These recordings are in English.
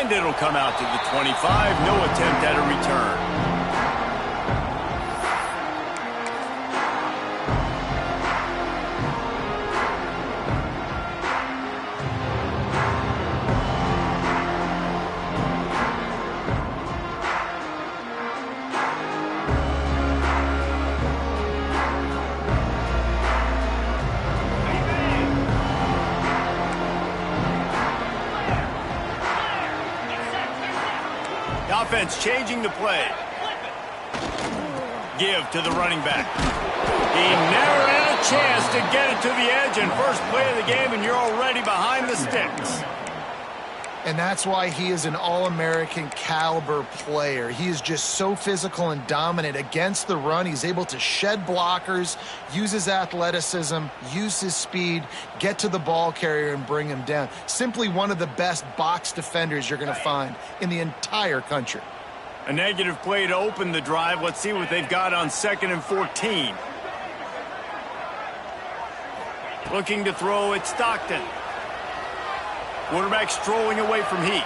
And it'll come out to the 25. No attempt at a return. Offense changing the play. Give to the running back. He never had a chance to get it to the edge, and first play of the game, and you're already behind the sticks. And that's why he is an All-American caliber player. He is just so physical and dominant against the run. He's able to shed blockers, use his athleticism, use his speed, get to the ball carrier and bring him down. Simply one of the best box defenders you're going to find in the entire country. A negative play to open the drive. Let's see what they've got on 2nd and 14. Looking to throw at Stockton. Quarterback strolling away from Heat.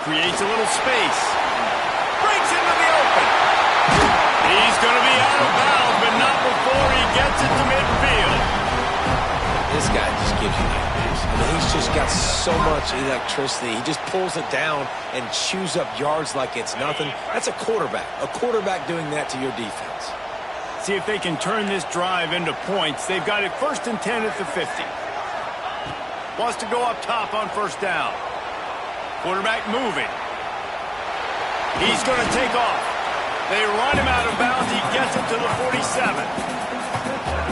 Creates a little space. Breaks into the open. He's going to be out of bounds, but not before he gets it to midfield. This guy just gives you nightmares. I mean, he's just got so much electricity. He just pulls it down and chews up yards like it's nothing. That's a quarterback. A quarterback doing that to your defense. See if they can turn this drive into points. They've got it 1st and 10 at the 50. Wants to go up top on 1st down. Quarterback moving. He's going to take off. They run him out of bounds. He gets it to the 47.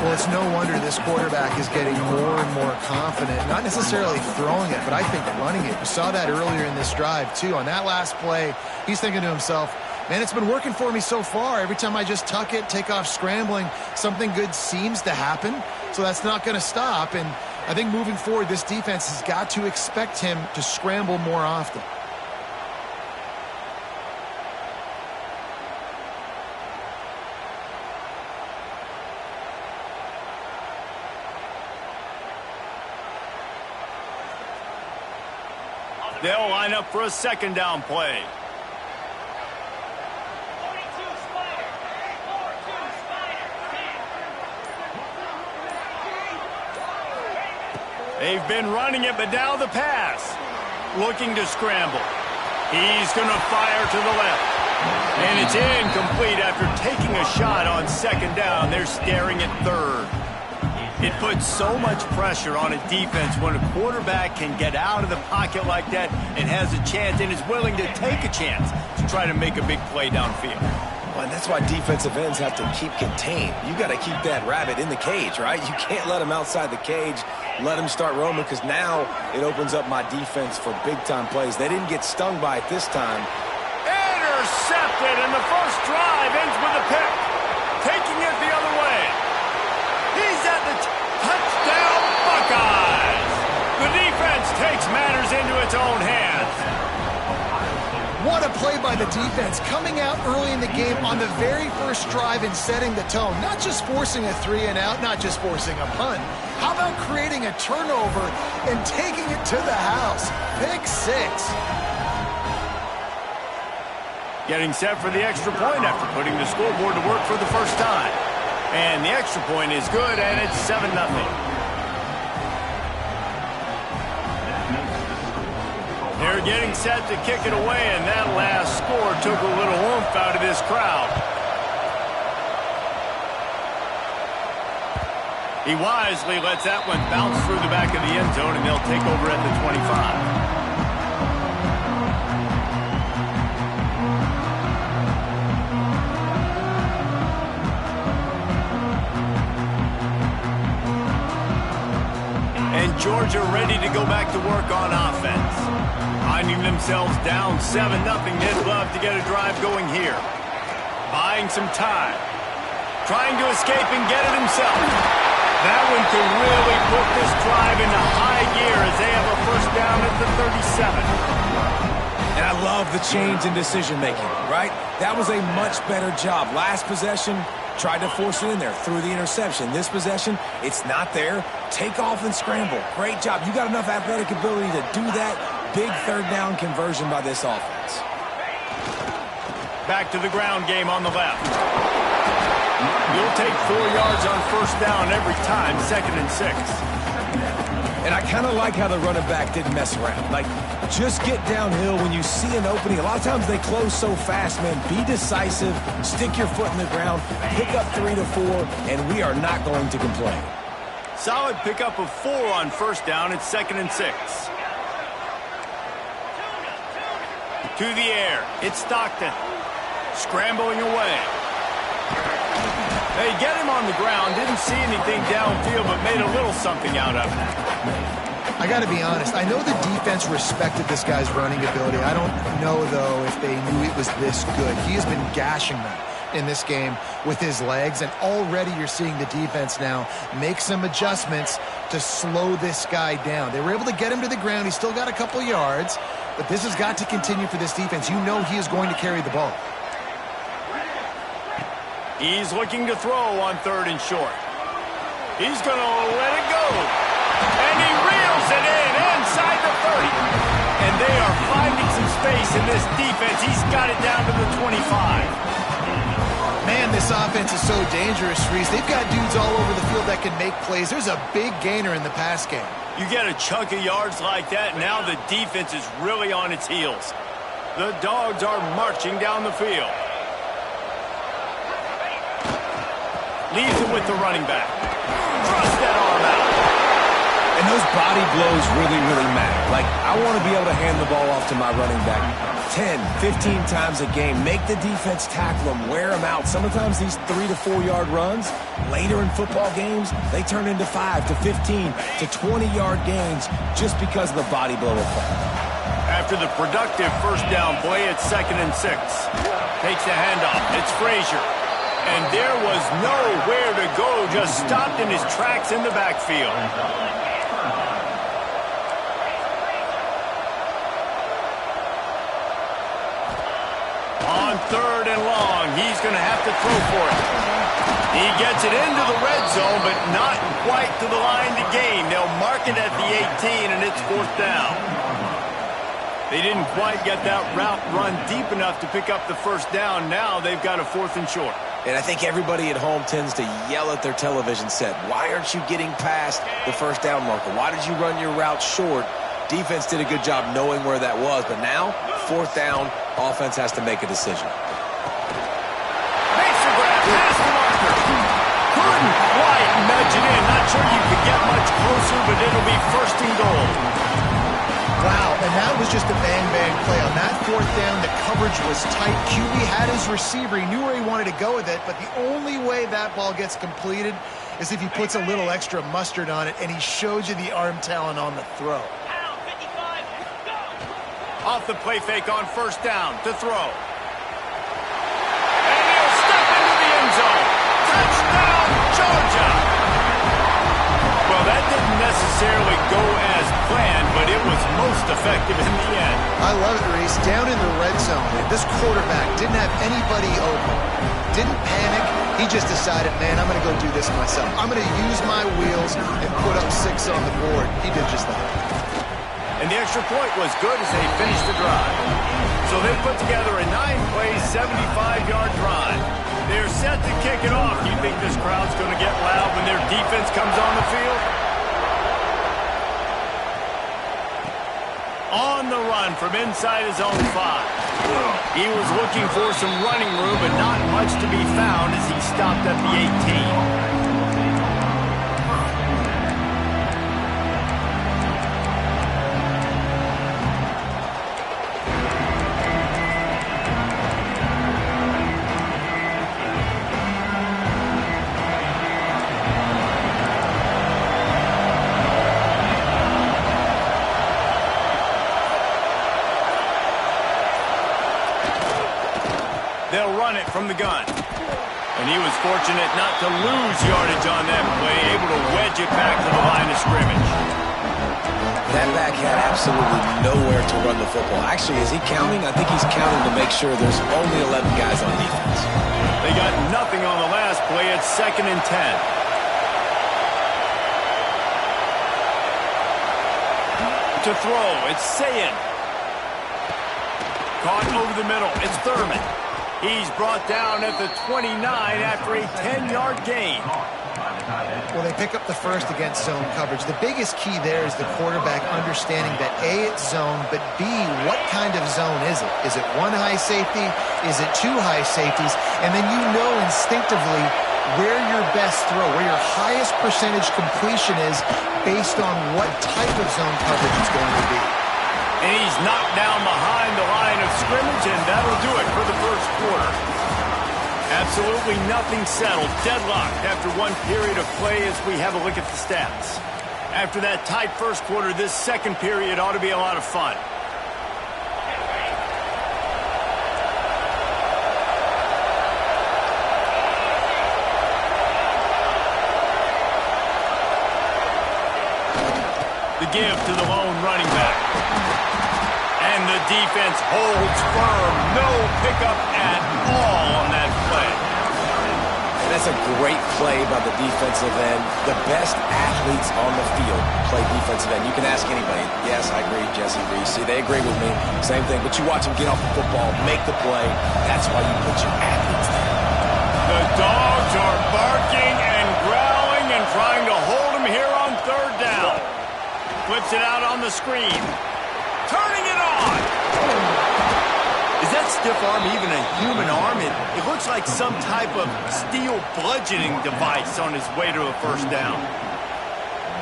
Well, it's no wonder this quarterback is getting more and more confident. Not necessarily throwing it, but I think running it. We saw that earlier in this drive, too. On that last play, he's thinking to himself, man, it's been working for me so far. Every time I just tuck it, take off scrambling, something good seems to happen. So that's not going to stop. And I think moving forward, this defense has got to expect him to scramble more often. They'll line up for a 2nd down play. They've been running it, but now the pass. Looking to scramble. He's going to fire to the left. And it's incomplete after taking a shot on 2nd down. They're staring at 3rd. It puts so much pressure on a defense when a quarterback can get out of the pocket like that and has a chance and is willing to take a chance to try to make a big play downfield. Well, and that's why defensive ends have to keep contained. You got to keep that rabbit in the cage, right? You can't let him outside the cage, let him start roaming, because now it opens up my defense for big-time plays. They didn't get stung by it this time. Intercepted, and the first drive ends with a pick. Taking it the other way. He's at the touchdown Buckeyes. The defense takes matters into its own hands. What a play by the defense, coming out early in the game on the very first drive and setting the tone. Not just forcing a 3-and-out, not just forcing a punt. How about creating a turnover and taking it to the house? Pick 6. Getting set for the extra point after putting the scoreboard to work for the first time. And the extra point is good, and it's 7-0. They're getting set to kick it away, and that last score took a little oomph out of this crowd. He wisely lets that one bounce through the back of the end zone, and they'll take over at the 25. Georgia ready to go back to work on offense. Finding themselves down 7-0, they'd love to get a drive going here. Buying some time. Trying to escape and get it himself. That one could really put this drive into high gear as they have a first down at the 37. And I love the change in decision-making, right? That was a much better job. Last possession, tried to force it in there, threw the interception. This possession, it's not there. Take off and scramble. Great job. You got enough athletic ability to do that. big third down conversion by this offense. Back to the ground game on the left. You'll take 4 yards on first down every time, 2nd and 6. And I kind of like how the running back didn't mess around. Like, just get downhill when you see an opening. A lot of times they close so fast, man. Be decisive, stick your foot in the ground, pick up 3 to 4, and we are not going to complain. Solid pickup of 4 on first down. It's 2nd and 6. To the air. It's Stockton. Scrambling away. They get him on the ground. Didn't see anything downfield, but made a little something out of it. I got to be honest. I know the defense respected this guy's running ability. I don't know, though, if they knew it was this good. He has been gashing them in this game with his legs, and already you're seeing the defense now make some adjustments to slow this guy down. They were able to get him to the ground. He's still got a couple yards, but this has got to continue for this defense. You know he is going to carry the ball. He's looking to throw on 3rd and short. He's going to let it go. And he reels it in inside the 30. And they are finding some space in this defense. He's got it down to the 25. Man, this offense is so dangerous, Reese. They've got dudes all over the field that can make plays. There's a big gainer in the pass game. You get a chunk of yards like that, now the defense is really on its heels. The Dogs are marching down the field. Leaves it with the running back. Thrust that arm out. And those body blows really, really matter. Like, I want to be able to hand the ball off to my running back 10, 15 times a game. Make the defense tackle them, wear them out. Sometimes these 3 to 4 yard runs, later in football games, they turn into 5 to 15 to 20 yard gains just because of the body blow effect. After the productive first down play, it's 2nd and 6. Takes the handoff. It's Frazier. And there was nowhere to go, just stopped in his tracks in the backfield. On 3rd and long, he's going to have to throw for it. He gets it into the red zone, but not quite to the line to gain. They'll mark it at the 18, and it's 4th down. They didn't quite get that route run deep enough to pick up the first down. Now they've got a 4th and short. And I think everybody at home tends to yell at their television set. Why aren't you getting past the first down marker? Why did you run your route short? Defense did a good job knowing where that was. But now, 4th down, offense has to make a decision. Makes the grab, past the marker. Couldn't quite nudge it in. Not sure you could get much closer, but it'll be 1st and goal. Wow, and that was just a bang-bang play. On that 4th down, the coverage was tight. QB had his receiver. He knew where he wanted to go with it, but the only way that ball gets completed is if he puts a little extra mustard on it, and he showed you the arm talent on the throw. Off the play fake on first down to throw. And he'll step into the end zone. Touchdown, Georgia! Well, that didn't necessarily go as planned, but it was most effective in the end. I love it, Reese. Down in the red zone, this quarterback didn't have anybody open. Didn't panic. He just decided, man, I'm going to go do this myself. I'm going to use my wheels and put up 6 on the board. He did just that. And the extra point was good as they finished the drive. So they put together a 9-play, 75-yard drive. They're set to kick it off. You think this crowd's going to get loud when their defense comes on the field? On the run from inside his own 5. He was looking for some running room, but not much to be found as he stopped at the 18. They'll run it from the gun. And he was fortunate not to lose yardage on that play, able to wedge it back to the line of scrimmage. That back had absolutely nowhere to run the football. Actually, is he counting? I think he's counting to make sure there's only 11 guys on defense. They got nothing on the last play. It's 2nd and 10. To throw, it's Sayin. Caught over the middle. It's Thurman. He's brought down at the 29 after a 10-yard gain. Well, they pick up the first against zone coverage. The biggest key there is the quarterback understanding that A, it's zone, but B, what kind of zone is it? Is it one high safety? Is it two high safeties? And then you know instinctively where your best throw, where your highest percentage completion is based on what type of zone coverage it's going to be. And he's knocked down behind the line of scrimmage, and that'll do it for the first quarter. Absolutely nothing settled, deadlocked after one period of play as we have a look at the stats. After that tight first quarter, this second period ought to be a lot of fun. The give to the lone running back. And the defense holds firm. No pickup at all on that play. And that's a great play by the defensive end. The best athletes on the field play defensive end. You can ask anybody. Yes, I agree, Jesse Reese. They agree with me. Same thing. But you watch them get off the football, make the play. That's why you put your athletes there. The dogs are barking and growling and trying to hold him here on third down. Flips it out on the screen. Turning it on. Is that stiff arm even a human arm? It looks like some type of steel bludgeoning device on his way to a first down.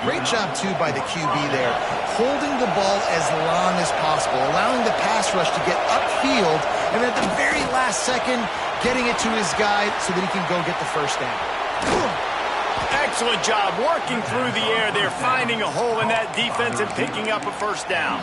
Great job, too, by the QB there, holding the ball as long as possible, allowing the pass rush to get upfield, and at the very last second, getting it to his guy so that he can go get the first down. Excellent job working through the air there, finding a hole in that defense and picking up a first down.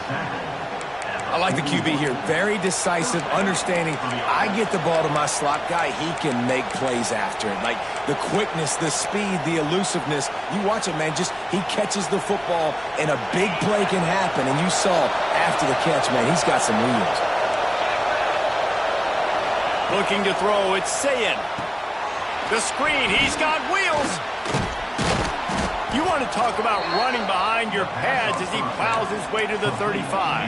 I like the QB here. Very decisive, understanding I get the ball to my slot guy, he can make plays after it. Like the quickness, the speed, the elusiveness. You watch it, man, just he catches the football and a big play can happen. And you saw after the catch, man, he's got some wheels. Looking to throw, it's Sayin. The screen, he's got wheels. You want to talk about running behind your pads as he plows his way to the 35.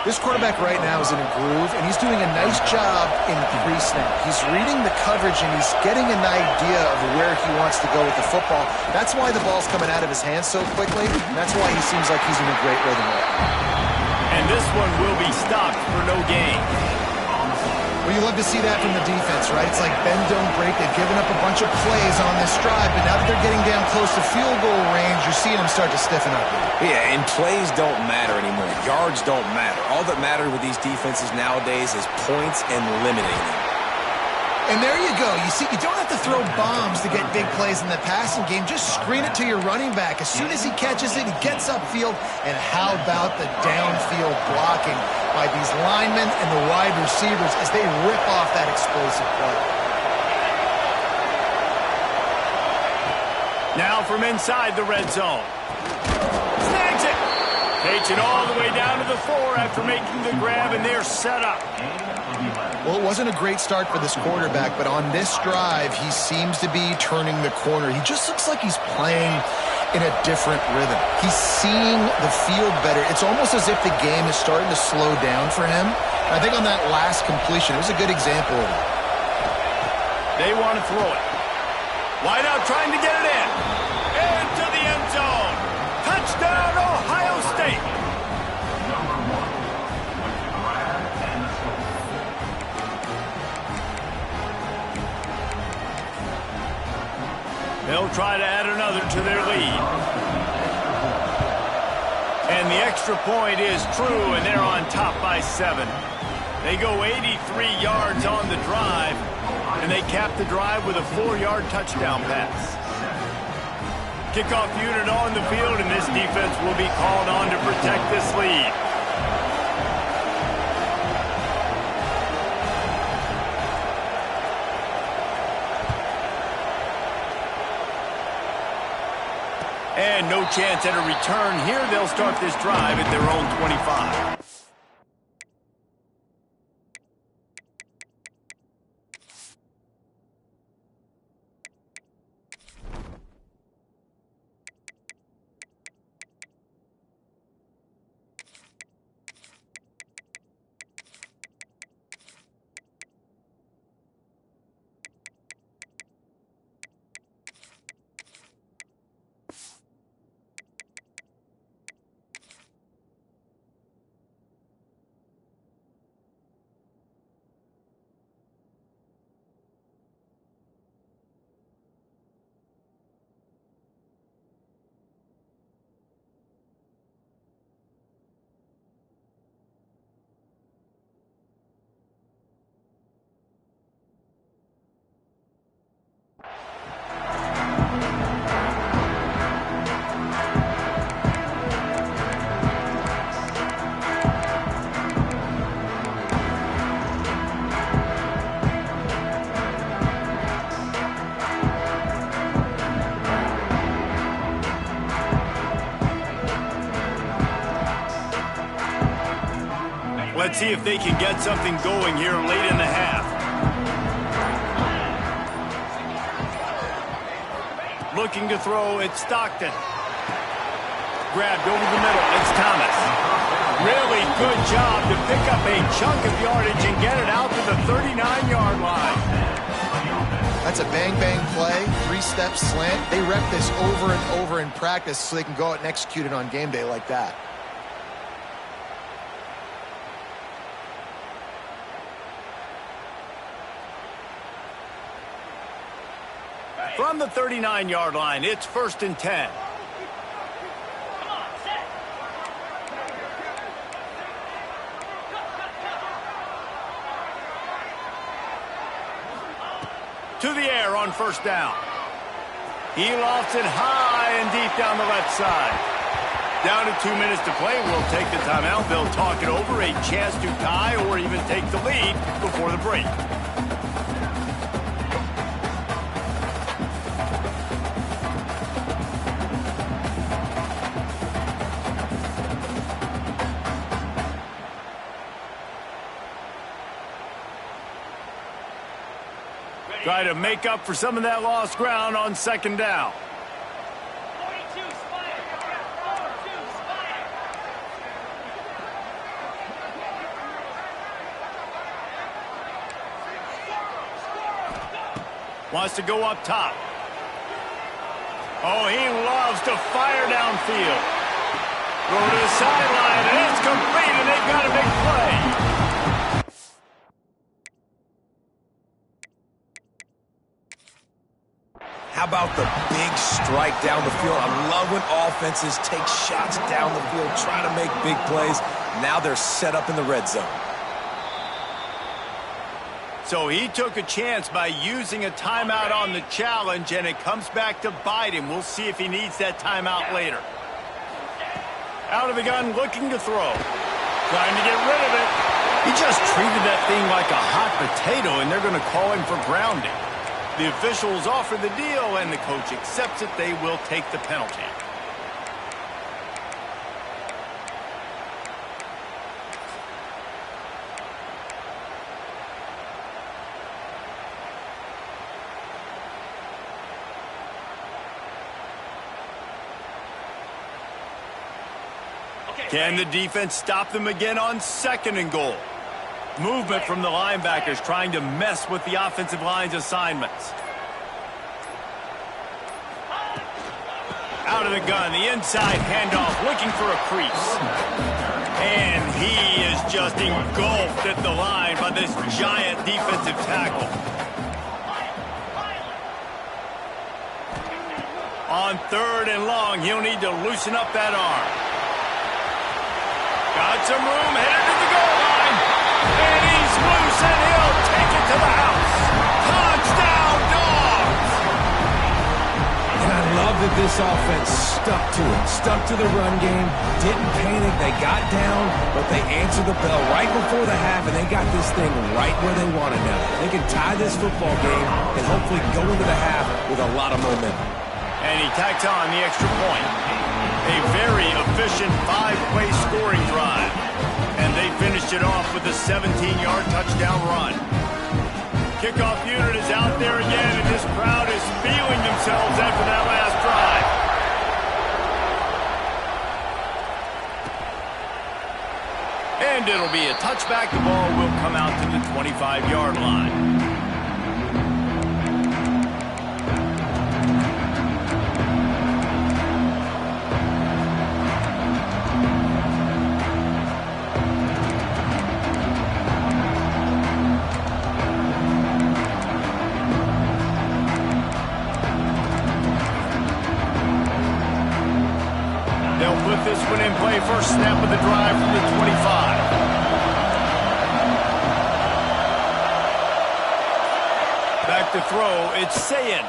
This quarterback right now is in a groove, and he's doing a nice job in pre-snap. He's reading the coverage, and he's getting an idea of where he wants to go with the football. That's why the ball's coming out of his hands so quickly, and that's why he seems like he's in a great rhythm right now. And this one will be stopped for no gain. Well, you love to see that from the defense, right? It's like bend, don't break. They've given up a bunch of plays on this drive, but now that they're getting down close to field goal range, you're seeing them start to stiffen up. Yeah, and plays don't matter anymore. Yards don't matter. All that matters with these defenses nowadays is points and limiting them. And there you go. You see, you don't have to throw bombs to get big plays in the passing game. Just screen it to your running back. As soon as he catches it, he gets upfield. And how about the downfield blocking by these linemen and the wide receivers as they rip off that explosive play. Now from inside the red zone. Snags it. Takes it all the way down to the 4 after making the grab, and they're set up. Well, it wasn't a great start for this quarterback, but on this drive, he seems to be turning the corner. He just looks like he's playing in a different rhythm. He's seeing the field better. It's almost as if the game is starting to slow down for him. I think on that last completion, it was a good example of it. They want to throw it. Wide out trying to get it in. Into the end zone. Touchdown, Ohio State. They'll try to add another to their lead. And the extra point is true, and they're on top by 7. They go 83 yards on the drive, and they cap the drive with a 4-yard touchdown pass. Kickoff unit on the field, and this defense will be called on to protect this lead. And no chance at a return here. They'll start this drive at their own 25. Let's see if they can get something going here late in the half. Looking to throw, it's Stockton. Grabbed over the middle, it's Thomas. Really good job to pick up a chunk of yardage and get it out to the 39-yard line. That's a bang-bang play, three-step slant. They rep this over and over in practice so they can go out and execute it on game day like that. From the 39-yard line, it's 1st and 10. To the air on 1st down. He lofts it high and deep down the left side. Down to 2 minutes to play. We'll take the timeout. They'll talk it over. A chance to tie or even take the lead before the break. Try to make up for some of that lost ground on 2nd down. Wants to go up top. Oh, he loves to fire downfield. Go to the sideline, and it's complete, and they've got a big play. How about the big strike down the field? I love when offenses take shots down the field, try to make big plays. Now they're set up in the red zone. So he took a chance by using a timeout on the challenge, and it comes back to bite him. We'll see if he needs that timeout later. Out of the gun, looking to throw. Trying to get rid of it. He just treated that thing like a hot potato, and they're going to call him for grounding. The officials offer the deal, and the coach accepts it. They will take the penalty. Can the defense stop them again on 2nd and goal? Movement from the linebackers trying to mess with the offensive line's assignments. Out of the gun, the inside handoff, looking for a crease. And he is just engulfed at the line by this giant defensive tackle. On 3rd and long, he'll need to loosen up that arm. Got some room, headed to the goal line. And he's loose, and he'll take it to the house. Touchdown, Dogs! And I love that this offense stuck to it, stuck to the run game, didn't panic, they got down, but they answered the bell right before the half, and they got this thing right where they want it now. They can tie this football game and hopefully go into the half with a lot of momentum. And he tacks on the extra point. A very efficient 5-play scoring drive. And they finished it off with a 17-yard touchdown run. Kickoff unit is out there again, and this crowd is feeling themselves after that last drive. And it'll be a touchback. The ball will come out to the 25-yard line. This one in play, first snap of the drive from the 25. Back to throw, it's Sayin.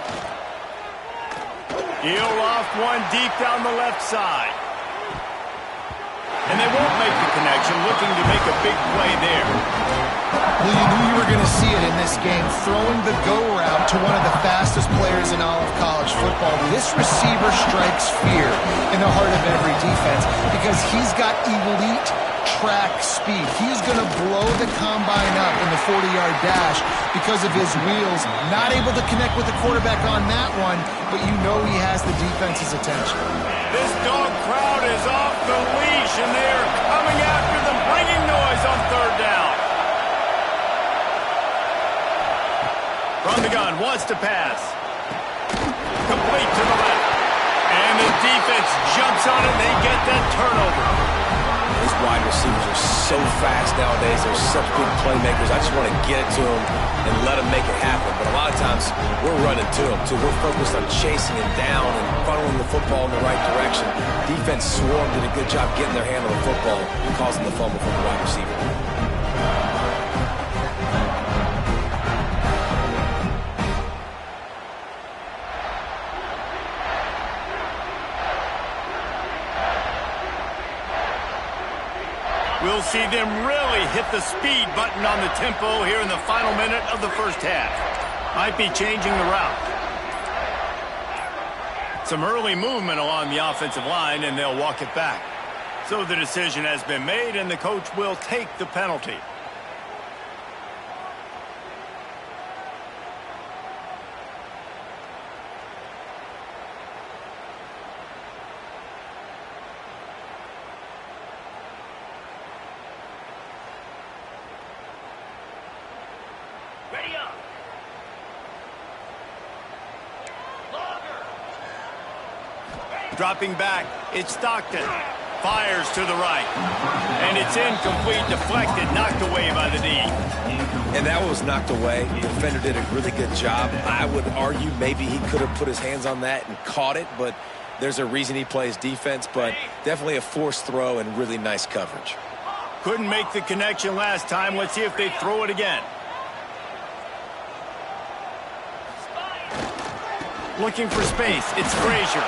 He'll loft one deep down the left side. And they won't make the connection, looking to make a big play there. Well, you knew you were going to see it in this game, throwing the go route to one of the fastest players in all of college football. This receiver strikes fear in the heart of every defense because he's got elite track speed. He's going to blow the combine up in the 40-yard dash because of his wheels. Not able to connect with the quarterback on that one, but you know he has the defense's attention. This dog crowd is off the leash, and they are coming after them, bringing noise on third down. From the gun, wants to pass. Complete to the left. And the defense jumps on it, and they get that turnover. These wide receivers are so fast nowadays. They're such big playmakers. I just want to get it to them and let them make it happen. But a lot of times, we're running to them. So we're focused on chasing it down and funneling the football in the right direction. Defense swarmed, did a good job getting their hand on the football, causing the fumble from the wide receiver. We'll see them really hit the speed button on the tempo here in the final minute of the first half. Might be changing the route. Some early movement along the offensive line, and they'll walk it back. So the decision has been made, and the coach will take the penalty. Dropping back, it's Stockton. Fires to the right. And it's incomplete, deflected, knocked away by the D. And that was knocked away. The defender did a really good job. I would argue maybe he could have put his hands on that and caught it, but there's a reason he plays defense, but definitely a forced throw and really nice coverage. Couldn't make the connection last time. Let's see if they throw it again. Looking for space. It's Frazier.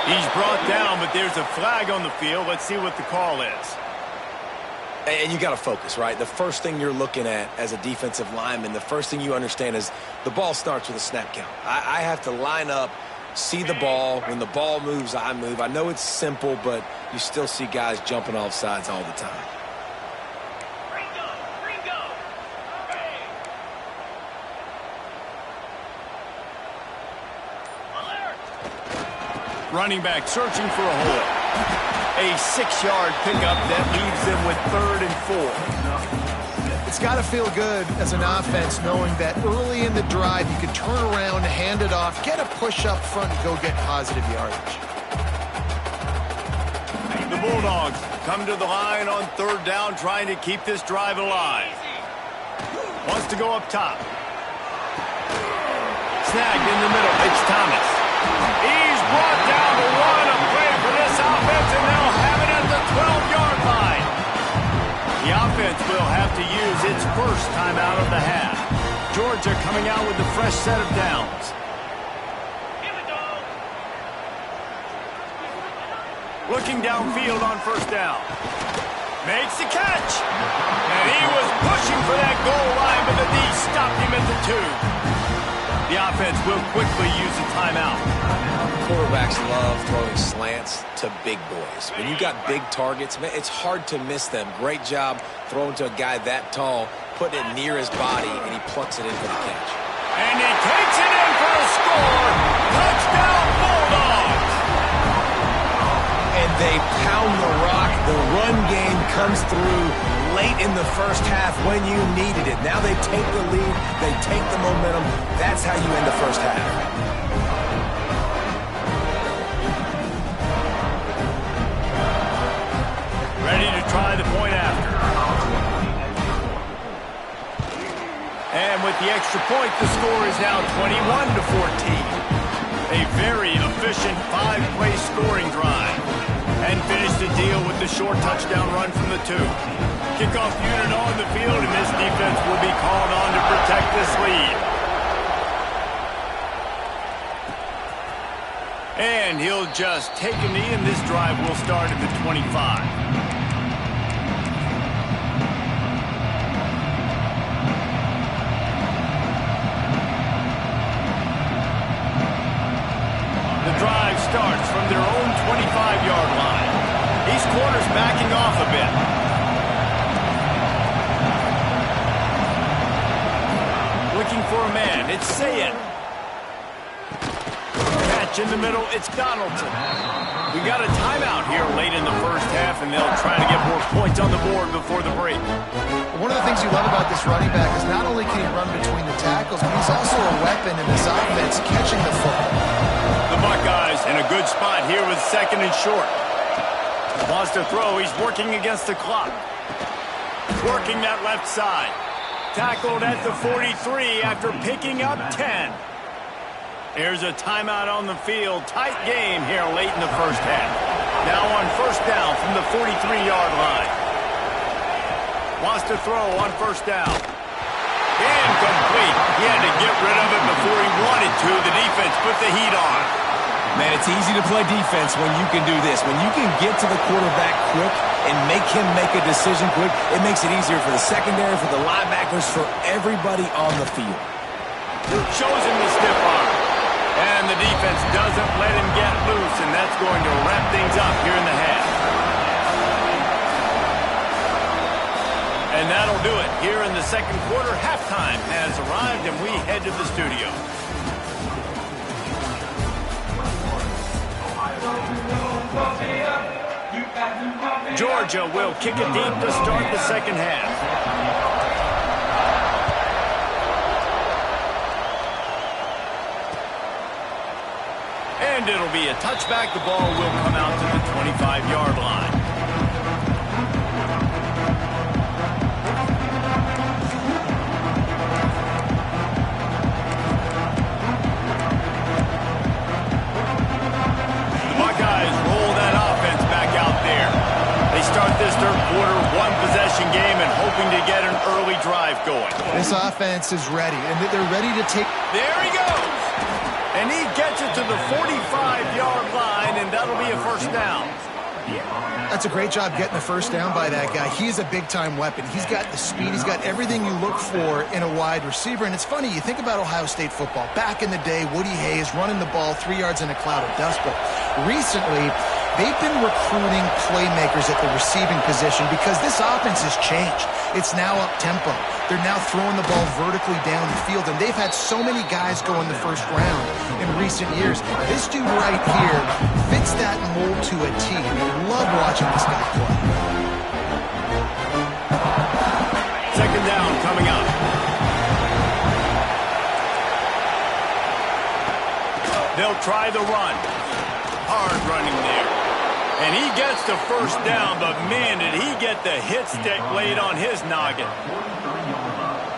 He's brought down, but there's a flag on the field. Let's see what the call is. And you got to focus, right? The first thing you're looking at as a defensive lineman, the first thing you understand is the ball starts with a snap count. I have to line up, see the ball. When the ball moves, I move. I know it's simple, but you still see guys jumping off sides all the time. Running back searching for a hole. A 6-yard pickup that leaves them with 3rd and 4. It's got to feel good as an offense knowing that early in the drive you can turn around, hand it off, get a push up front, and go get positive yardage. The Bulldogs come to the line on 3rd down, trying to keep this drive alive. Wants to go up top. Snagged in the middle. It's Thomas. He's brought down to run a play for this offense, and they'll have it at the 12-yard line. The offense will have to use its first timeout of the half. Georgia coming out with a fresh set of downs. Looking downfield on 1st down. Makes the catch. And he was pushing for that goal line, but the D stopped him at the 2. The offense will quickly use a timeout. Quarterbacks love throwing slants to big boys. When you got big targets, man, it's hard to miss them. Great job throwing to a guy that tall, putting it near his body, and he plucks it in for the catch. And he takes it in for a score. Touchdown, Bulldogs! And they pound the rock. The run game comes through late in the first half when you needed it. Now they take the lead. They take the momentum. That's how you end the first half. Ready to try the point after. And with the extra point, the score is now 21-14. A very efficient 5-play scoring drive. And finish the deal with the short touchdown run from the 2. Kickoff unit on the field, and this defense will be called on to protect this lead. And he'll just take a knee, and this drive will start at the 25. The drive starts from their own 25-yard line. These corners backing off a bit. for a man. It's Sayin. Catch in the middle. It's Donaldson. We got a timeout here late in the first half, and they'll try to get more points on the board before the break. One of the things you love about this running back is not only can he run between the tackles, but he's also a weapon in this offense catching the football. The Buckeyes in a good spot here with second and short. Wants to throw. He's working against the clock. Working that left side. Tackled at the 43 after picking up 10. There's a timeout on the field. Tight game here late in the first half. Now on first down from the 43-yard line. Wants to throw on first down. Incomplete. He had to get rid of it before he wanted to. The defense put the heat on. Man, it's easy to play defense when you can do this. When you can get to the quarterback quick and make him make a decision quick, it makes it easier for the secondary, for the linebackers, for everybody on the field. Shows him the stiff arm. And the defense doesn't let him get loose, and that's going to wrap things up here in the half. And that'll do it here in the second quarter. Halftime has arrived, and we head to the studio. Georgia will kick it deep to start the second half. And it'll be a touchback. The ball will come out to the 25-yard line. The Buckeyes roll that offense back out there. They start this third quarter, one-possession game, and hoping to get an early drive going. This offense is ready, and they're ready to take... There he goes! And he gets it to the 45-yard line, and that'll be a first down. That's a great job getting the first down by that guy. He is a big-time weapon. He's got the speed. He's got everything you look for in a wide receiver. And it's funny, you think about Ohio State football. Back in the day, Woody Hayes running the ball 3 yards in a cloud of dust. But recently, they've been recruiting playmakers at the receiving position because this offense has changed. It's now up-tempo. They're now throwing the ball vertically down the field, and they've had so many guys go in the first round in recent years. This dude right here fits that mold to a T. I love watching this guy play. Second down coming up. They'll try the run. Hard running there. And he gets the first down, but man, did he get the hit stick laid on his noggin.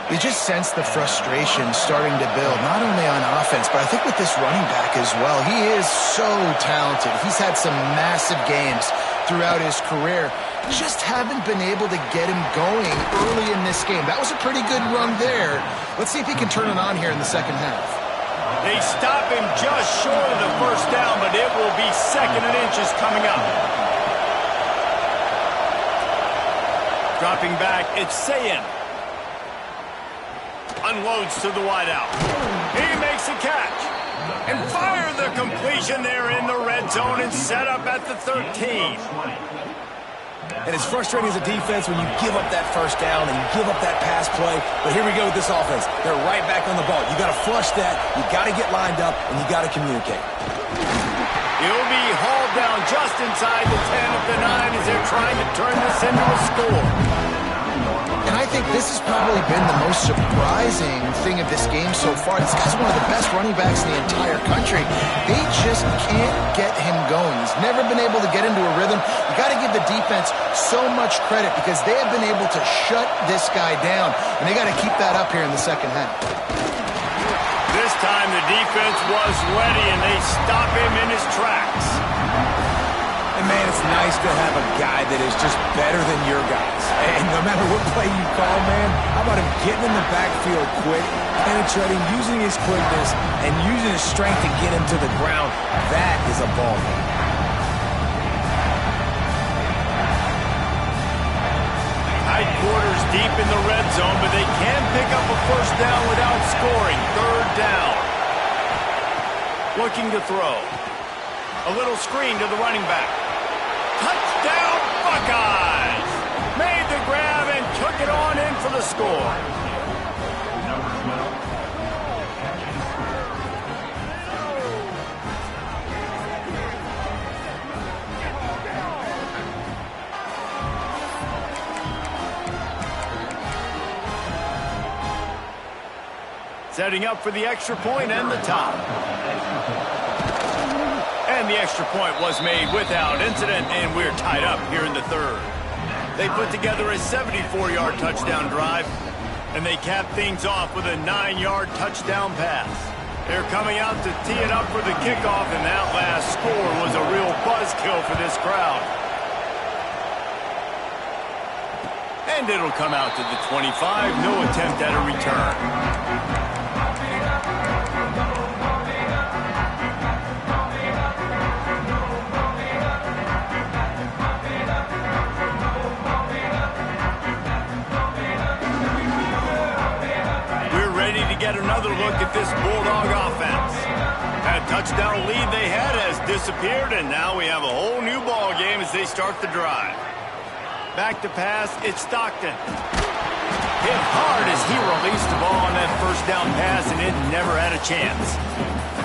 You just sense the frustration starting to build, not only on offense, but I think with this running back as well. He is so talented. He's had some massive games throughout his career. Just haven't been able to get him going early in this game. That was a pretty good run there. Let's see if he can turn it on here in the second half. They stop him just short of the first down, but it will be second and inches coming up. Dropping back, it's Sayin. Unloads to the wideout. He makes a catch. And fire the completion there in the red zone and set up at the 13. And it's frustrating as a defense when you give up that first down and you give up that pass play. But here we go with this offense. They're right back on the ball. You got to flush that. You got to get lined up, and you got to communicate. He'll be hauled down just inside the 10 of the 9 as they're trying to turn this into a score. And I think this has probably been the most surprising thing of this game so far. This guy's one of the best running backs in the entire country. They just can't get him going. He's never been able to get into a rhythm. You got to give the defense so much credit because they have been able to shut this guy down, and they got to keep that up here in the second half. This time the defense was ready, and they stop him in his tracks. And, man, it's nice to have a guy that is just better than your guys. And no matter what play you call, man, how about him getting in the backfield quick, penetrating, using his quickness, and using his strength to get him to the ground. That is a ball. Tight quarters deep in the red zone, but they can pick up a first down without scoring. Third down. Looking to throw. A little screen to the running back. Touchdown, Buckeyes! Made the grab and took it on in for the score. setting up for the extra point and the top. And the extra point was made without incident, and we're tied up here in the third. They put together a 74-yard touchdown drive, and they cap things off with a 9-yard touchdown pass. They're coming out to tee it up for the kickoff, and that last score was a real buzzkill for this crowd. And it'll come out to the 25. No attempt at a return. Get another look at this Bulldog offense. That touchdown lead they had has disappeared, and now we have a whole new ball game as they start the drive. Back to pass, it's Stockton. Hit hard as he released the ball on that first down pass, and it never had a chance.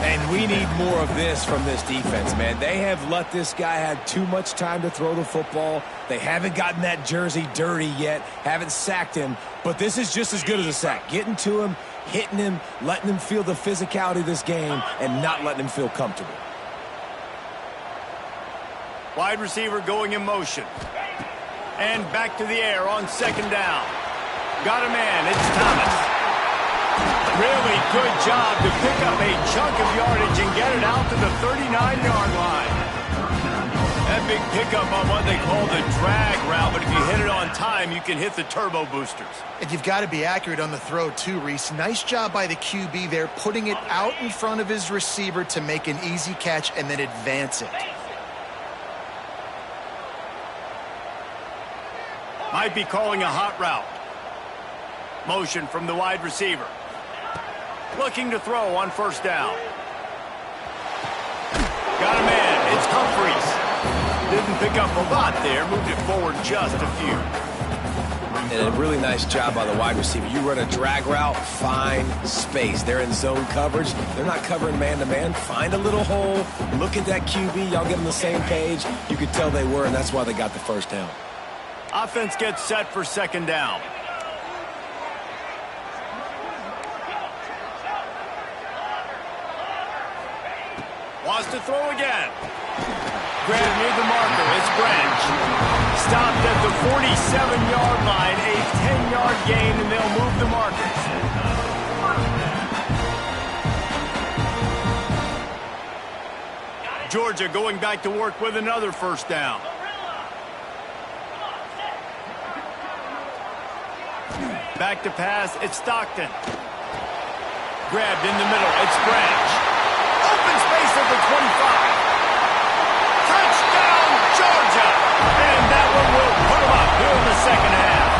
And we need more of this from this defense, man. They have let this guy have too much time to throw the football. They haven't gotten that jersey dirty yet, haven't sacked him, but this is just as good as a sack. Getting to him, hitting him, letting him feel the physicality of this game, and not letting him feel comfortable. Wide receiver going in motion. And back to the air on second down. Got a man, it's Thomas. Really good job to pick up a chunk of yardage and get it out to the 39-yard line. That big pickup on what they call the drag route, but if you hit it on time, you can hit the turbo boosters. And you've got to be accurate on the throw too, Reese. Nice job by the QB there, putting it out in front of his receiver to make an easy catch and then advance it. Might be calling a hot route. Motion from the wide receiver. Looking to throw on first down. Got a man, it's Humphries. Didn't pick up a lot there, moved it forward just a few. And a really nice job by the wide receiver. You run a drag route, find space. They're in zone coverage. They're not covering man-to-man. Find a little hole. Look at that QB. Y'all get on the same page. You could tell they were, and that's why they got the first down. Offense gets set for second down. Wants to throw again. Grabbed near the marker. It's Branch. Stopped at the 47-yard line. A 10-yard gain, and they'll move the markers. Georgia going back to work with another first down. Back to pass. It's Stockton. Grabbed in the middle. It's Branch. Open space at the 25. Touchdown, Georgia! And that one will put them up here in the second half.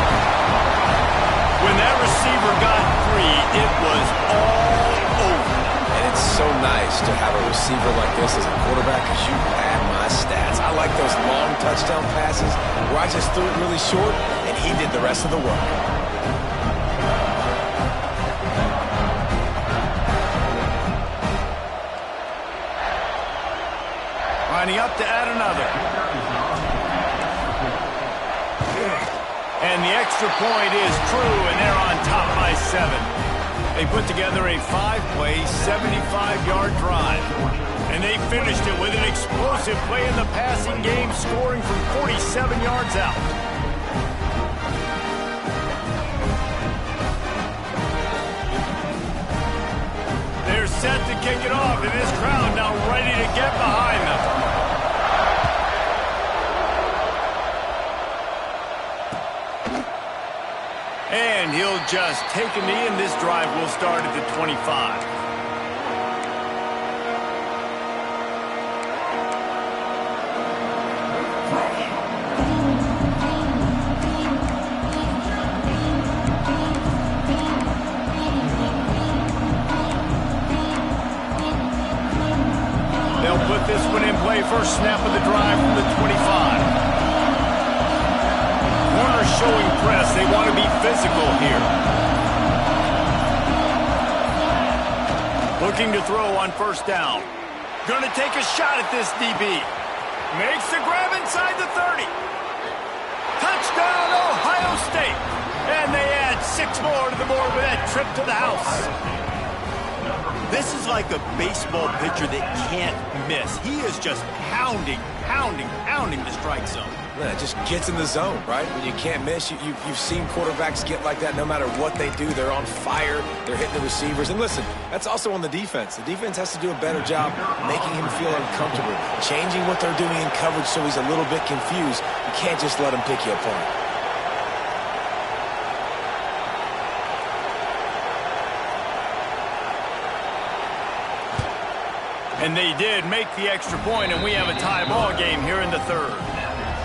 When that receiver got free, it was all over. And it's so nice to have a receiver like this as a quarterback because you have my stats. I like those long touchdown passes where I just threw it really short and he did the rest of the work. Lining up to add another. And the extra point is true, and they're on top by 7. They put together a 5-play, 75-yard drive. And they finished it with an explosive play in the passing game, scoring from 47 yards out. They're set to kick it off, and this crowd now ready to get behind them. And he'll just take a knee, and this drive will start at the 25. They'll put this one in play. First snap of the drive from the 25. Corner showing press. They want to be physical here. Looking to throw on first down. Going to take a shot at this DB. Makes the grab inside the 30. Touchdown, Ohio State. And they add 6 more to the board with that trip to the house. This is like a baseball pitcher that can't miss. He is just pounding the strike zone. Yeah, it just gets in the zone, right? When you can't miss, you've seen quarterbacks get like that no matter what they do. They're on fire. They're hitting the receivers. And listen, that's also on the defense. The defense has to do a better job making him feel uncomfortable, changing what they're doing in coverage so he's a little bit confused. You can't just let him pick you apart. And they did make the extra point, and we have a tie ball game here in the third.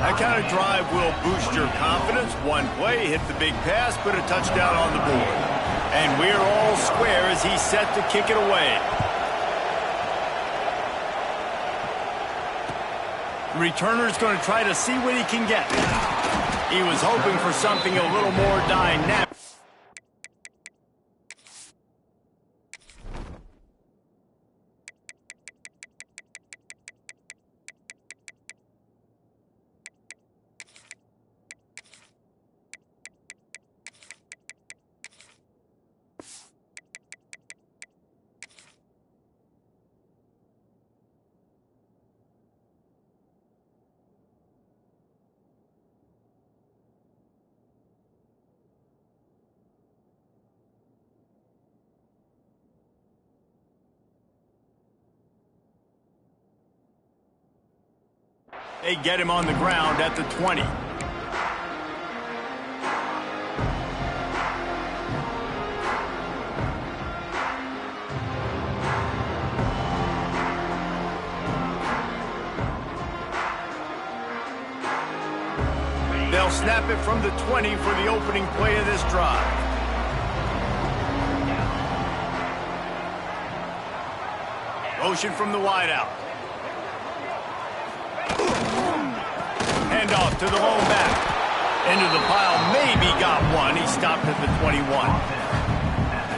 That kind of drive will boost your confidence. One play, hit the big pass, put a touchdown on the board. And we're all square as he's set to kick it away. The returner's going to try to see what he can get. He was hoping for something a little more dynamic. They get him on the ground at the 20. They'll snap it from the 20 for the opening play of this drive. Motion from the wideout. Handoff to the lone back. Into the pile, maybe got one. He stopped at the 21.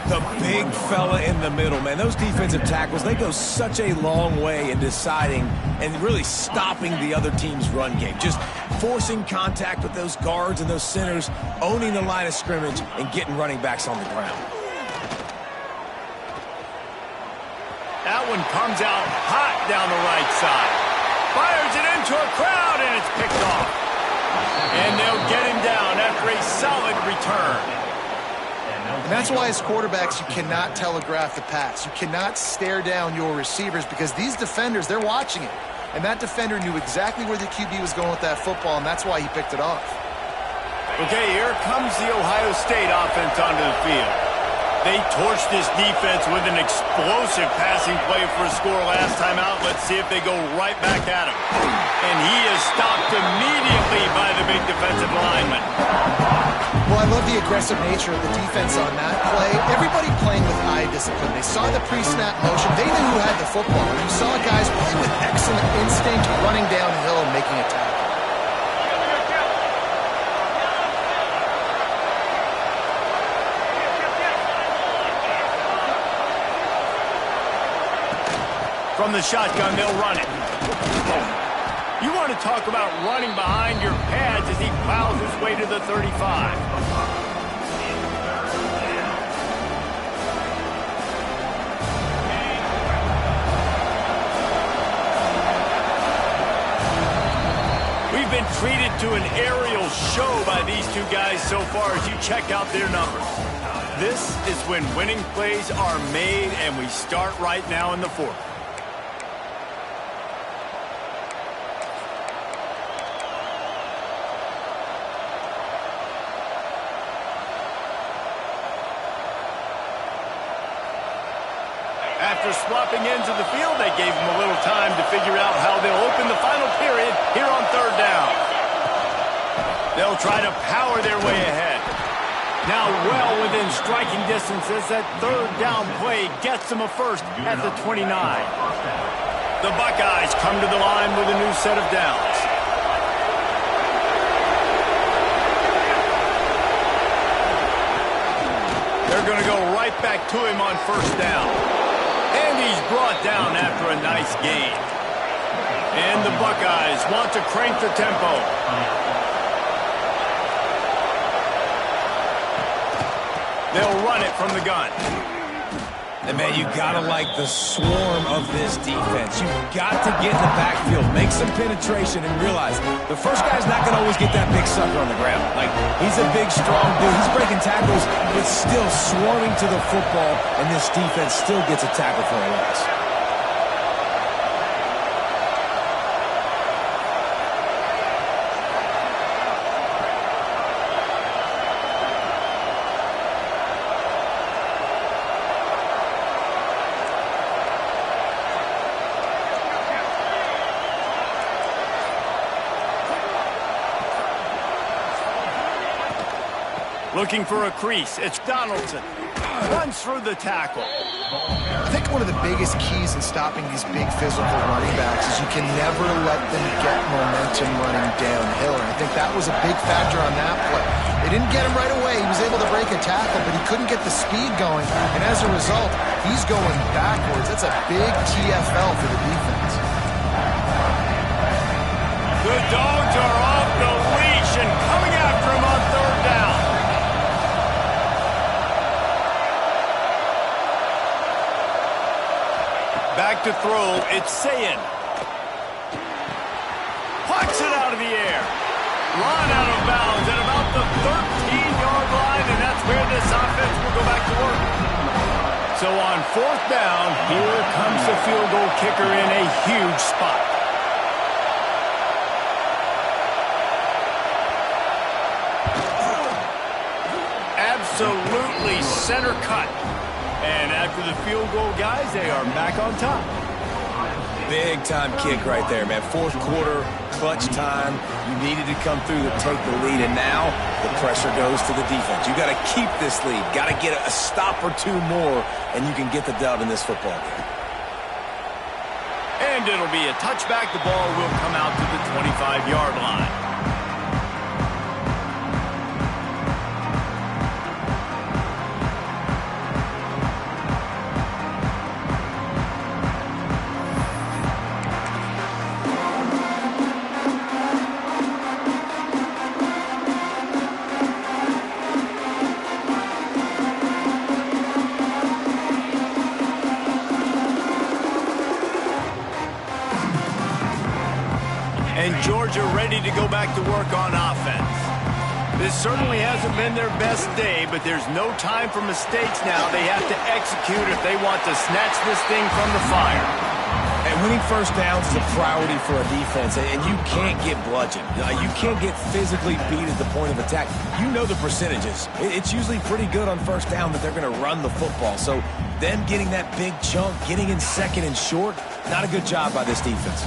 The big fella in the middle, man. Those defensive tackles, they go such a long way in deciding and really stopping the other team's run game. Just forcing contact with those guards and those centers, owning the line of scrimmage, and getting running backs on the ground. That one comes out hot down the right side. Fires it into a crowd, and it's picked off. And they'll get him down after a solid return. And that's why as quarterbacks, you cannot telegraph the pass. You cannot stare down your receivers because these defenders, they're watching it. And that defender knew exactly where the QB was going with that football, and that's why he picked it off. Okay, here comes the Ohio State offense onto the field. They torched this defense with an explosive passing play for a score last time out. Let's see if they go right back at him. And he is stopped immediately by the big defensive lineman. Well, I love the aggressive nature of the defense on that play. Everybody playing with eye discipline. They saw the pre-snap motion. They knew who had the football. And you saw guys play with excellent instinct, running downhill and making a tackle. From the shotgun, they'll run it. You want to talk about running behind your pads as he plows his way to the 35. We've been treated to an aerial show by these two guys so far as you check out their numbers. This is when winning plays are made, and we start right now in the fourth. After swapping ends of the field, they gave him a little time to figure out how they'll open the final period here on third down. They'll try to power their way ahead. Now well within striking distance as that third down play gets them a first at the 29. The Buckeyes come to the line with a new set of downs. They're going to go right back to him on first down. And he's brought down after a nice gain. And the Buckeyes want to crank the tempo. They'll run it from the gun. And, man, you got to like the swarm of this defense. You've got to get in the backfield, make some penetration, and realize the first guy's not going to always get that big sucker on the ground. Like, he's a big, strong dude. He's breaking tackles, but still swarming to the football, and this defense still gets a tackle for a loss. Looking for a crease. It's Donaldson. Runs through the tackle. I think one of the biggest keys in stopping these big physical running backs is you can never let them get momentum running downhill. And I think that was a big factor on that play. They didn't get him right away. He was able to break a tackle, but he couldn't get the speed going. And as a result, he's going backwards. That's a big TFL for the defense. The Dogs are off the leash and coming after him on third down. Back to throw, it's Sayin. Plucks it out of the air. Run out of bounds at about the 13-yard line, and that's where this offense will go back to work. So on fourth down, here comes the field goal kicker in a huge spot. Absolutely center cut. And after the field goal, guys, they are back on top. Big-time kick right there, man. Fourth quarter, clutch time. You needed to come through to take the lead, and now the pressure goes to the defense. You got to keep this lead. Got to get a stop or two more, and you can get the dub in this football game. And it'll be a touchback. The ball will come out to the 25-yard line. And Georgia ready to go back to work on offense. This certainly hasn't been their best day, but there's no time for mistakes now. They have to execute if they want to snatch this thing from the fire. And winning first downs is a priority for a defense, and you can't get bludgeoned. You can't get physically beat at the point of attack. You know the percentages. It's usually pretty good on first down that they're going to run the football. So them getting that big chunk, getting in second and short, not a good job by this defense.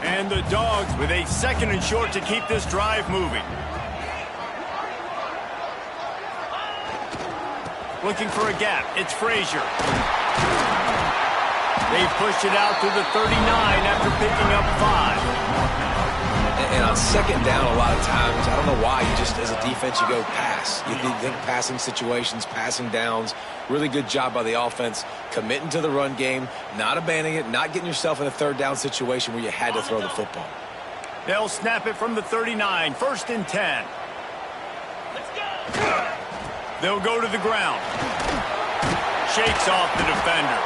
And the Dogs with a second and short to keep this drive moving. Looking for a gap. It's Frazier. They've pushed it out to the 39 after picking up 5. And on second down, a lot of times, I don't know why, you just, as a defense, you go pass. You think passing situations, passing downs. Really good job by the offense, committing to the run game, not abandoning it, not getting yourself in a third down situation where you had to throw the football. They'll snap it from the 39, 1st and 10. They'll go to the ground. Shakes off the defender.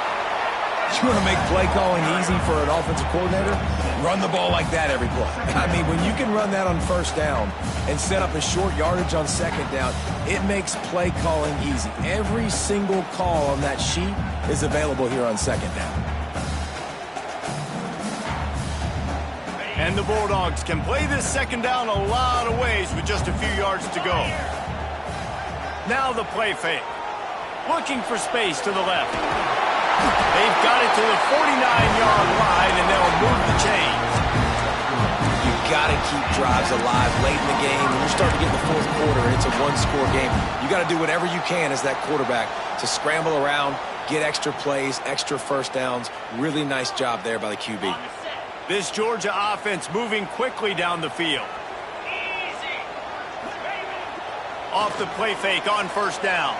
You want to make play calling easy for an offensive coordinator? Run the ball like that every play. I mean, when you can run that on first down and set up a short yardage on second down, it makes play calling easy. Every single call on that sheet is available here on second down. And the Bulldogs can play this second down a lot of ways with just a few yards to go. Now the play fake. Looking for space to the left. They've got it to the 49-yard line, and they'll move the chains. You've got to keep drives alive late in the game. When you're starting to get in the fourth quarter and it's a one-score game, you got to do whatever you can as that quarterback to scramble around, get extra plays, extra first downs. Really nice job there by the QB. This Georgia offense moving quickly down the field. Off the play fake on first down.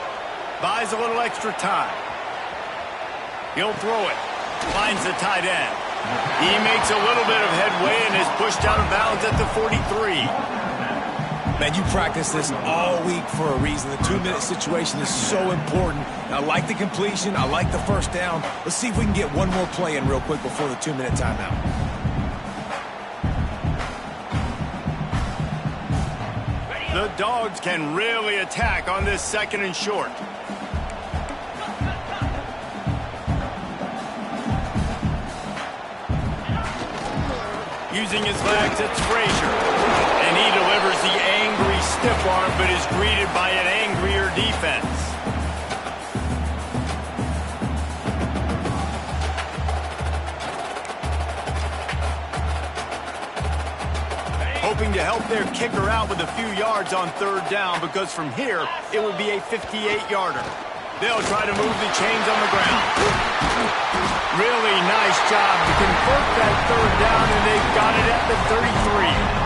Buys a little extra time. He'll throw it. Finds the tight end. He makes a little bit of headway and is pushed out of bounds at the 43. Man, you practice this all week for a reason. The 2-minute situation is so important. I like the completion. I like the first down. Let's see if we can get one more play in real quick before the 2-minute timeout. The Dogs can really attack on this 2nd and short. Using his legs, it's Frazier. And he delivers the angry stiff arm, but is greeted by an angrier defense. Hoping to help their kicker out with a few yards on 3rd down, because from here, it will be a 58-yarder. They'll try to move the chains on the ground. Really nice job to convert that 3rd down, and they've got it at the 33.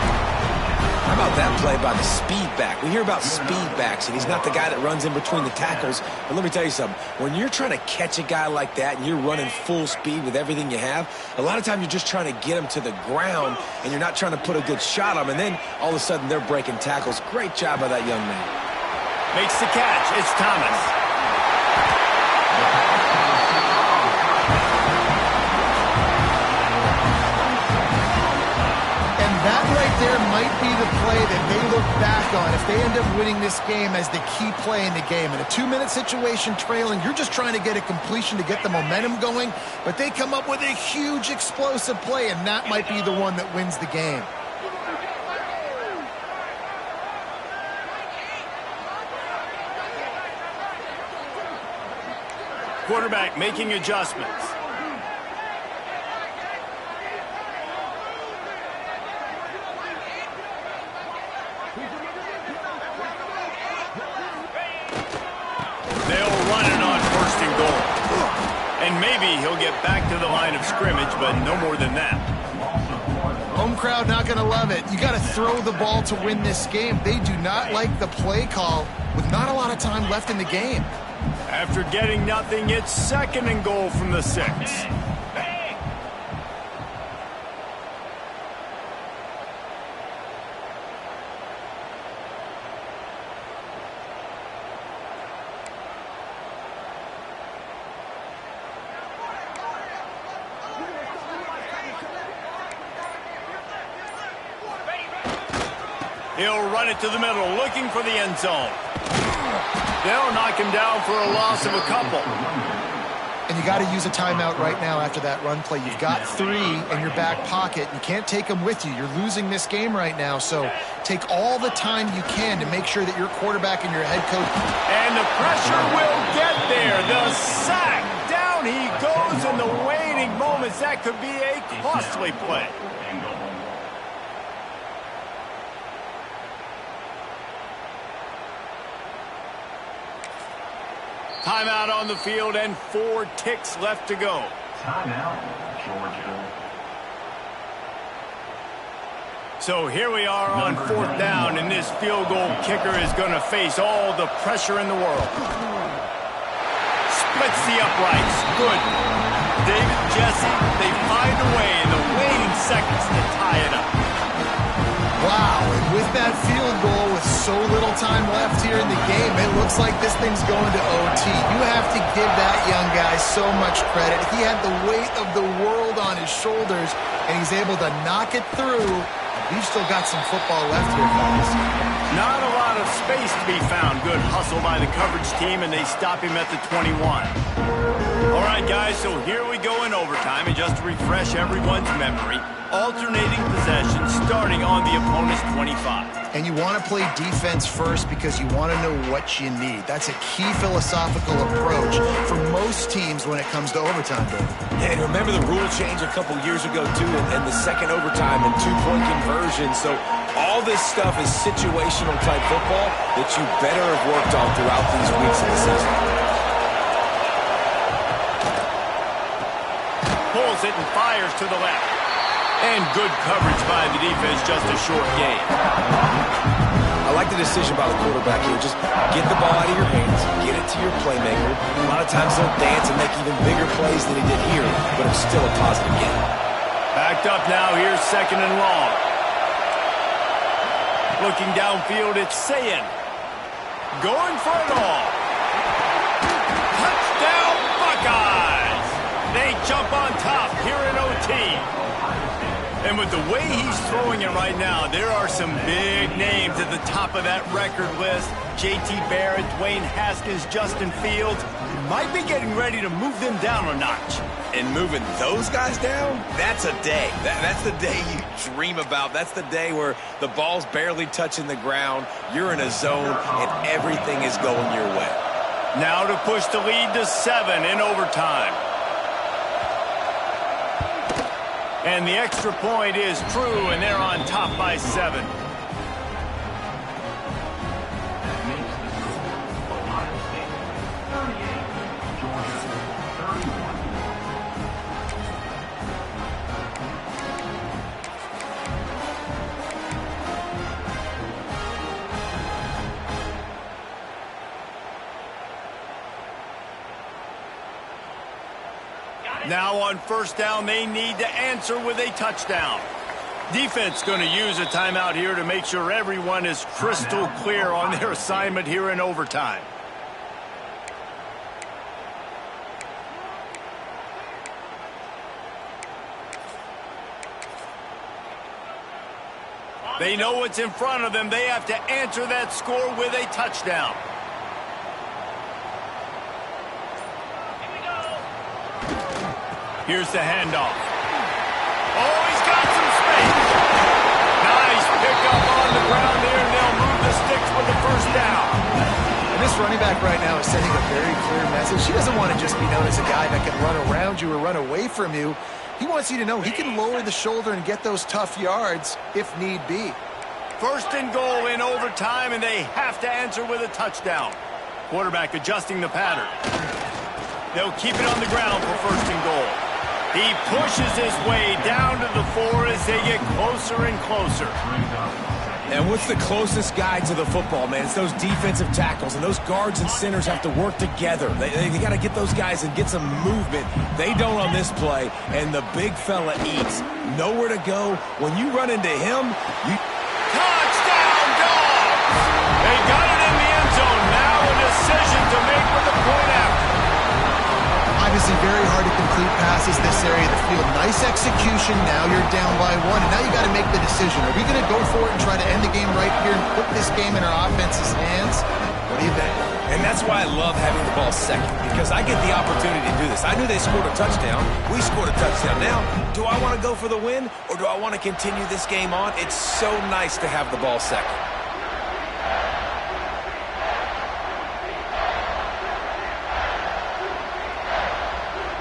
How about that play by the speed back? We hear about speed backs, and he's not the guy that runs in between the tackles. But let me tell you something. When you're trying to catch a guy like that and you're running full speed with everything you have, a lot of times you're just trying to get him to the ground, and you're not trying to put a good shot on him, and then all of a sudden they're breaking tackles. Great job by that young man. Makes the catch. It's Thomas. That right there might be the play that they look back on if they end up winning this game as the key play in the game. In a 2-minute situation trailing, you're just trying to get a completion to get the momentum going, but they come up with a huge explosive play, and that might be the one that wins the game. Quarterback making adjustments. And maybe he'll get back to the line of scrimmage, but no more than that. Home crowd not going to love it. You got to throw the ball to win this game. They do not like the play call with not a lot of time left in the game. After getting nothing, it's 2nd and goal from the 6. He'll run it to the middle, looking for the end zone. They'll knock him down for a loss of a couple. And you got to use a timeout right now after that run play. You've got 3 in your back pocket. You can't take them with you. You're losing this game right now, so take all the time you can to make sure that your quarterback and your head coach... And the pressure will get there. The sack. Down he goes in the waning moments. That could be a costly play. Timeout on the field and 4 ticks left to go. Timeout, Georgia. So here we are on 4th down, and this field goal kicker is going to face all the pressure in the world. Splits the uprights. Good. David, Jesse, they find a way in the waning seconds to tie it up. Wow, and with that field goal with so little time left here in the game, it looks like this thing's going to OT. You have to give that young guy so much credit. He had the weight of the world on his shoulders, and he's able to knock it through. We've still got some football left here, fellas. Not a lot of space to be found. Good hustle by the coverage team, and they stop him at the 21. All right, guys, so here we go in overtime, and just to refresh everyone's memory, alternating possessions starting on the opponent's 25. And you want to play defense first because you want to know what you need. That's a key philosophical approach for most teams when it comes to overtime, Dave. Yeah, and remember the rule change a couple years ago, too, and the second overtime and 2-point conversion. So all this stuff is situational type football that you better have worked on throughout these weeks of the season. Pulls it and fires to the left. And good coverage by the defense, just a short gain. I like the decision by the quarterback here. Just get the ball out of your hands, get it to your playmaker. A lot of times he'll dance and make even bigger plays than he did here, but it's still a positive game. Backed up now, here's 2nd and long. Looking downfield, it's Sayin. Going for it all. Touchdown, Buckeyes! They jump on top here in OT. And with the way he's throwing it right now, there are some big names at the top of that record list. J.T. Barrett, Dwayne Haskins, Justin Fields might be getting ready to move them down a notch. And moving those guys down, that's a day. That's the day you dream about. That's the day where the ball's barely touching the ground, you're in a zone, and everything is going your way. Now to push the lead to 7 in overtime. And the extra point is true, and they're on top by 7. Now on first down, they need to answer with a touchdown. Defense going to use a timeout here to make sure everyone is crystal clear on their assignment here in overtime. They know what's in front of them. They have to answer that score with a touchdown. Here's the handoff. Oh, he's got some space. Nice pickup on the ground there, and they'll move the sticks with the first down. And this running back right now is sending a very clear message. He doesn't want to just be known as a guy that can run around you or run away from you. He wants you to know he can lower the shoulder and get those tough yards if need be. First and goal in overtime, and they have to answer with a touchdown. Quarterback adjusting the pattern. They'll keep it on the ground for first and goal. He pushes his way down to the 4 as they get closer and closer. And what's the closest guy to the football, man? It's those defensive tackles, and those guards and centers have to work together. They got to get those guys and get some movement. They don't on this play, and the big fella eats. Nowhere to go. When you run into him, you... Touchdown, Dogs! They got it in the end zone. Now a decision to make with the point after. Obviously very hard to complete passes this area of the field. Nice execution. Now you're down by 1, and now you got to make the decision. Are we going to go for it and try to end the game right here and put this game in our offense's hands? What do you think? And that's why I love having the ball second, because I get the opportunity to do this. I knew they scored a touchdown. We scored a touchdown. Now, do I want to go for the win, or do I want to continue this game on? It's so nice to have the ball second.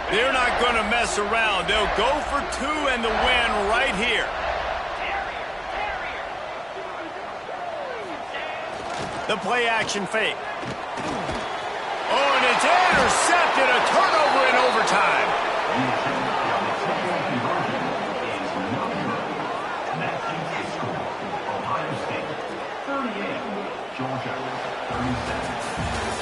They're not going to mess around. They'll go for 2 and the win right here. The play action fake. Oh, and it's intercepted. A turnover in overtime.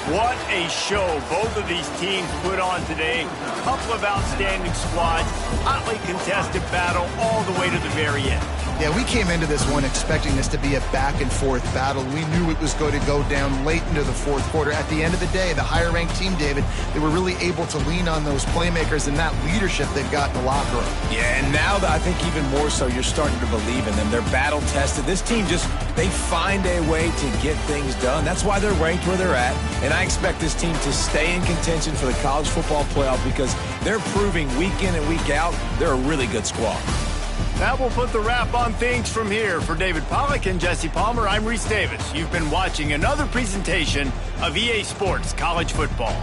What a show both of these teams put on today. Couple of outstanding squads, hotly contested battle all the way to the very end. Yeah, we came into this one expecting this to be a back-and-forth battle. We knew it was going to go down late into the fourth quarter. At the end of the day, the higher-ranked team, David, they were really able to lean on those playmakers and that leadership they've got in the locker room. Yeah, and now I think even more so, you're starting to believe in them. They're battle-tested. This team they find a way to get things done. That's why they're ranked where they're at. And I expect this team to stay in contention for the college football playoff because they're proving week in and week out they're a really good squad. That will put the wrap on things from here. For David Pollack and Jesse Palmer, I'm Reese Davis. You've been watching another presentation of EA Sports College Football.